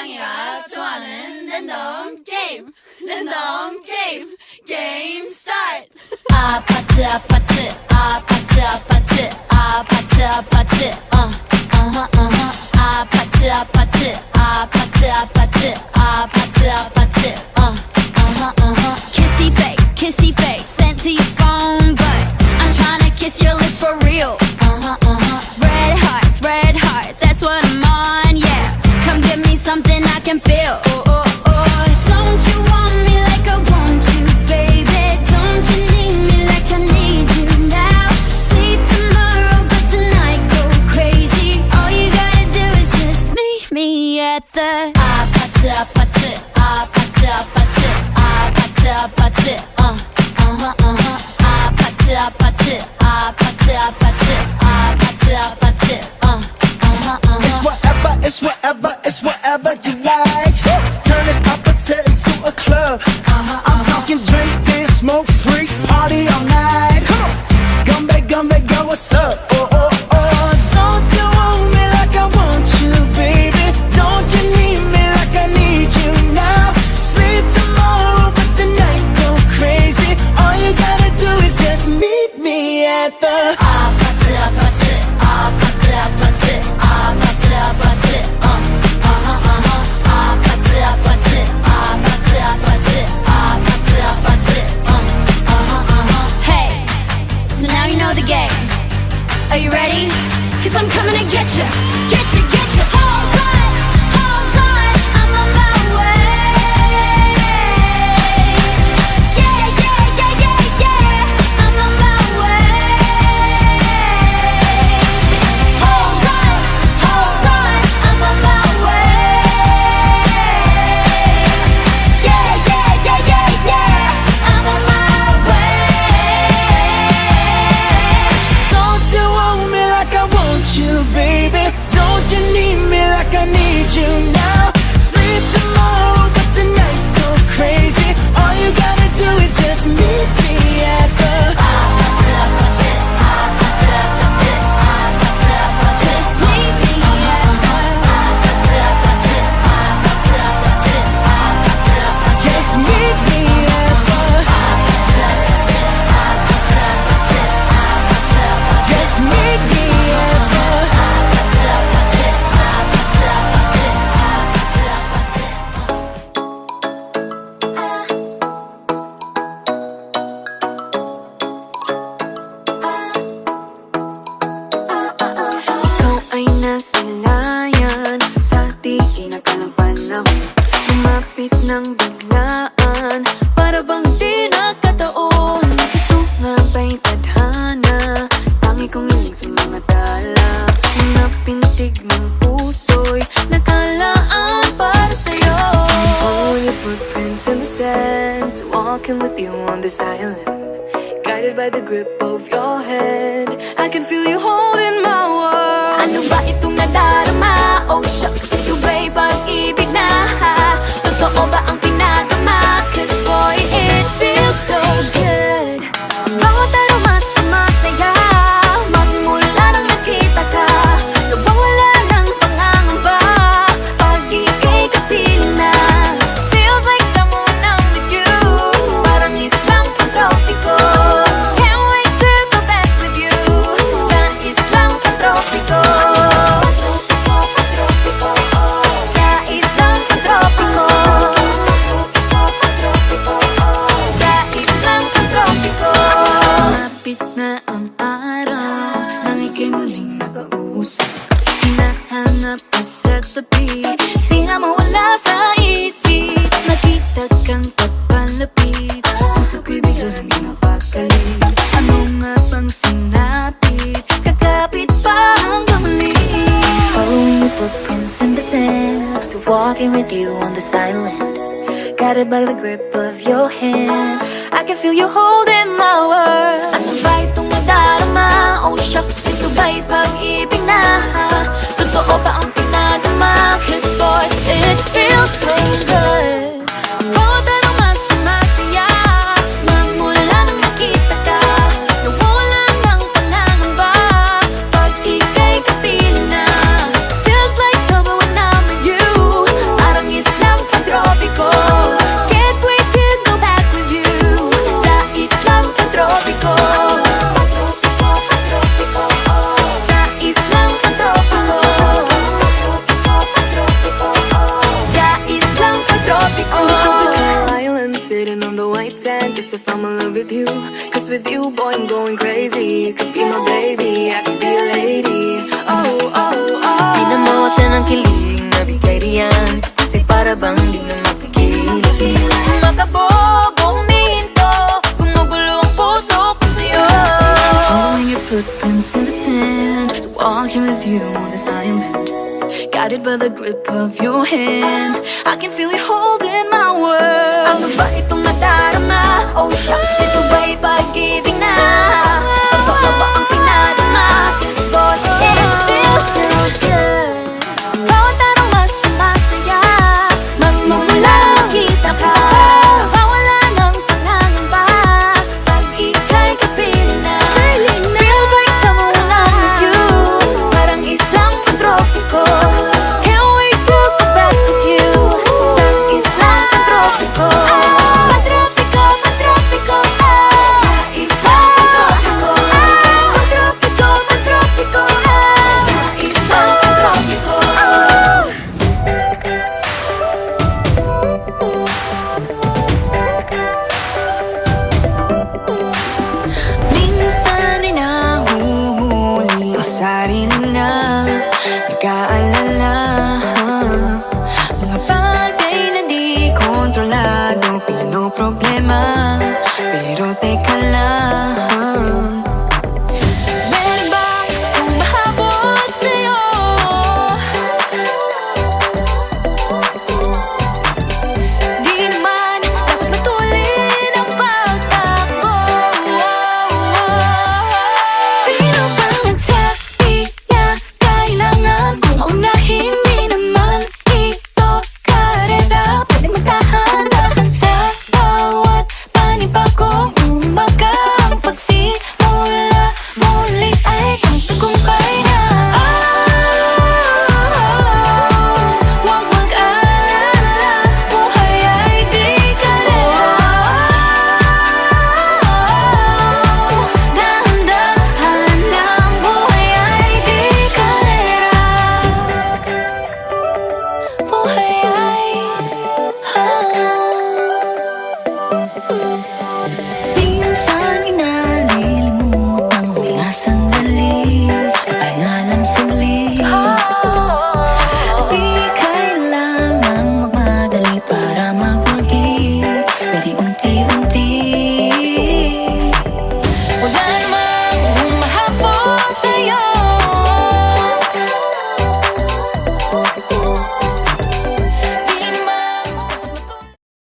고양이가 좋아하는 랜덤 게임 게임 스타트. 아파트 아파트 아파트 아파트 아파트 아파트 아파트 아파트 아파트 아파트 아파트 아파트 kissy face sent to your phone, but I'm tryna kiss your lips for real. Red hearts, that's what I'm on, yeah. Come give me something I can feel. Don't you want me like I want you, baby? Don't you need me like I need you now? Sleep tomorrow, but tonight go crazy. All you gotta do is just meet me at the 아파트 아파트 아파트 아파트 아파트 아파트 아파트 아파트 아파트 아파트 아파트 It's whatever you like. Turn this opposite into a club. I'm talking drink, this, smoke, freak, party all night. Come on, come back, girl, what's up? Don't you want me like I want you, baby? Don't you need me like I need you now? Sleep tomorrow, but tonight go crazy. All you gotta do is just meet me at the 아파트 아파트 아파트 아파트 아파트 아파트 아파트 아파트 아파트 아파트 아파트 Hey, so now you know the game. Are you ready? 'Cause I'm coming to get you, get you, get you. Hold on, I'm on my way. Yeah, yeah, yeah, yeah, yeah, I'm on my way. Hold on, I'm on my way. Yeah, yeah, yeah, yeah, yeah, I'm on my way. Don't you want me like I want you, baby? Don't you need me like I need you now? Sleep tomorrow, but tonight go crazy. All you gotta do is just meet me at the 아파트 아파트 아파트 아파트 아파트 아파트 Just meet me at the 아파트 아파트 아파트 아파트 아파트 아파트 Just meet me at the 아파트 아파트 아파트 아파트 아파트 아파트 Just meet me at the 아파트 아파트 아파트 아파트 Ikaw ay nasilayan sa di inakalang panahon. Lumapit ng biglaan, para bang di nakataon. Ito nga ba'y tadhana? Tangi kong iling sa mga tala. Mga pintig ng puso'y nakalaan para sa'yo. Following your footprints in the sand, walking with you on this island. Guided by the grip of your hand, I can feel you holding my world. Ano ba itong nadarama? Oh shucks, ito ba'y pag-ibig na? Totoo ba ang pinadama? 'Cause boy, it feels so good. Bawat aroma sumasaya, magmula nang nakita ka. Nawawala ng pangangamba, pag ika'y kapiling na. Feels like someone I'm with you, parang islang pantropiko. Can't wait to go back with you, sa islang pantropiko. Sa islang pantropiko. Sa islang pantropiko. Sumapit na ang araw, nang ika'y muling nakausap. Hinahanap ka sa tabi, di na mawala sa isip. Nakita kang papalapit, puso ko'y bigla nang napakali. Ano nga bang sinapit, kakapit pa hanggang muli. Following your footprints in the sand, to walking with you on this island. Guided by the grip of your hand, I can feel you holding my world. Ano ba itong nadarama? Oh shucks, ito ba'y pag-ibig na? Totoo ba ang pinadama? 'Cause boy, it feels so good. Bawat aroma sumasaya, magmula nang nakita ka. Nawawala ng pangangamba, pag ika'y kapiling na. Feels like sober when I'm with you, parang curious if I'm in love with you. Cause with you, boy, I'm going crazy. You could be my baby, I could be a lady. Oh, oh, oh. Di na mawala ng kilig na bigay riyan. Kasi para bang di na mapigil. Makabog o huminto, gumugulo ang puso ko sa'yo. Following your footprints in the sand, walking with you as I am meant. Guided by the grip of your hand, I can feel you holding my world. Ano ba itong nadarama? Oh shucks, ito ba'y pag-ibig na? Totoo ba ang pinadama? Cause boy, it feels so good. Bawat araw mas masaya, Magmumula makita ka, mawala ng pangangamba. pag ika'y kapiling na. Feels like someone I'm with you, Parang islang pagtropiko. can't wait to go back with you. Sa islang pagtropiko. Patropiko, patropiko, Sa islang pagtropiko. patropiko, patropiko, Sa islang pagtropiko. Minsan ay nahuhuli ang sarili na nag-aalala. Mga bagay na di kontrolado, pinoproblema. Pero teka lang, meron bang humahabol sa'yo? Di naman dapat matulin ang pagtakbo. Sino bang nagsabi na kailangan kong maunahin? Di naman ito karera, pwede magdahan-dahan sa bawat panibagong umaga. Ang pagsimula muli ay isang tagumpay na. Huwag mag-alala, buhay ay di kalera. Dahan-dahan lang, buhay ay di kalera. Buhay ay minsan inalilimutang huminga sandali, pahinga ng saglit. Di kailangang magmadali para magwagi, pwede unti-unti. Wala namang humahabol sa'yo.